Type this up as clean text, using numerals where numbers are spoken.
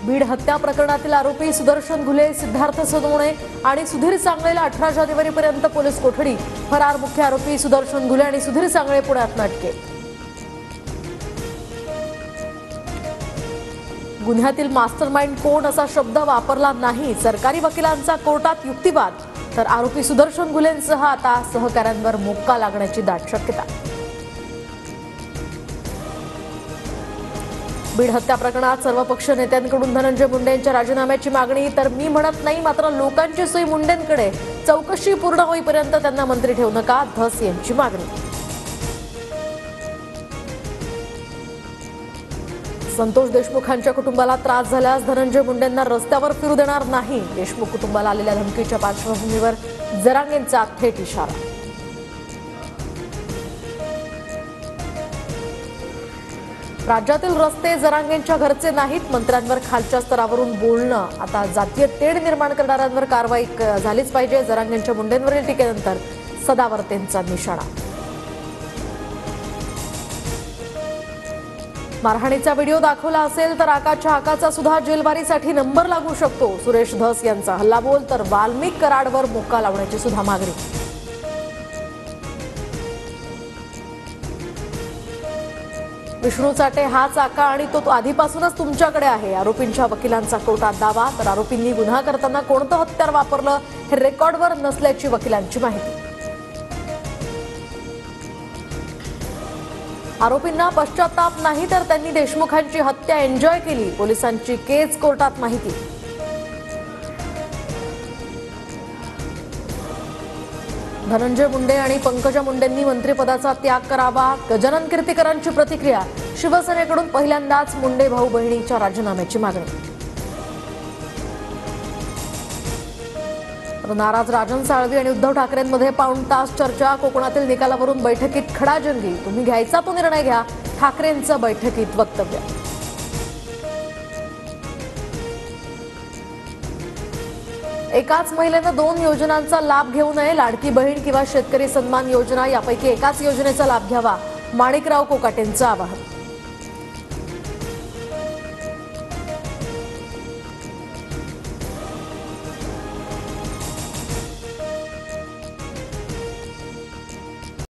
बीड हत्या प्रकरणातील आरोपी सुदर्शन घुले, सिद्धार्थ सोनवणे आणि सुधीर सांगळेला 18 जानेवारीपर्यंत पोलीस कोठडी. फरार मुख्य आरोपी सुदर्शन घुले आणि सुधीर सांगळे पुण्यात अटकेत. गुन्ह्यातील मास्टरमाइंड कोण असा शब्द वापरला नाही. सरकारी वकिलांचा कोर्टात युक्तिवाद. तर आरोपी सुदर्शन घुलेंसह आता सहकाऱ्यांवर मोक्का लागण्याची दाट शक्यता. बीड हत्या प्रकरणात सर्वपक्षीय नेत्यांकडून धनंजय मुंडे यांच्या राजीनाम्याची मागणी. तर मी म्हणत नाही, मात्र लोकांची सोय मुंडेंकडे. चौकशी पूर्ण होईपर्यंत त्यांना मंत्री ठेवू नका, धस यांची मागणी. संतोष देशमुखांच्या कुटुंबाला त्रास झाल्यास धनंजय मुंडेंना रस्त्यावर फिरू देणार नाही. देशमुख कुटुंबाला आलेल्या धमकीच्या पार्श्वभूमीवर जरांगेंचा थेट इशारा. राज्यातील रस्ते जरांगेंच्या घरचे नाहीत. मंत्र्यांवर खालच्या स्तरावरून बोलणं. आता जातीय तेढ निर्माण करणाऱ्यांवर कारवाई झालीच पाहिजे. जरांगेंच्या मुंडेंवरील टीकेनंतर सदावर्तेंचा निशाणा. मारहाणीचा व्हिडिओ दाखवला असेल तर आकाच्या आकाचा सुद्धा जेलबारीसाठी नंबर लागू शकतो. सुरेश धस यांचा हल्लाबोल. तर वाल्मिक कराडवर मोक्का लावण्याची सुद्धा मागणी. विष्णू चाटे हाच आका आणि तो आधीपासूनच तुमच्याकडे आहे. आरोपींच्या वकिलांचा कोर्टात दावा. तर आरोपींनी गुन्हा करताना कोणतं हत्यार वापरलं हे रेकॉर्डवर नसल्याची वकिलांची माहिती. आरोपींना पश्चाताप नाही, तर त्यांनी देशमुखांची हत्या एन्जॉय केली. पोलिसांची केस कोर्टात माहिती. धनंजय मुंडे आणि पंकजा मुंडेंनी मंत्रिपदाचा त्याग करावा. गजानन कीर्तीकरांची प्रतिक्रिया. शिवसेनेकडून पहिल्यांदाच मुंडे भाऊ बहिणीच्या राजीनाम्याची मागणी. नाराज राजन साळवी आणि उद्धव ठाकरेंमध्ये पाऊण तास चर्चा. कोकणातील निकालावरून बैठकीत खडाजंगी. तुम्ही घ्यायचा तो निर्णय घ्या, ठाकरेंचं बैठकीत वक्तव्य. एकाच महिलेनं 2 योजनांचा लाभ घेऊ नये. लाडकी बहीण किंवा शेतकरी सन्मान योजना यापैकी एकाच योजनेचा लाभ घ्यावा. माणिकराव कोकाटेंचं आवाहन.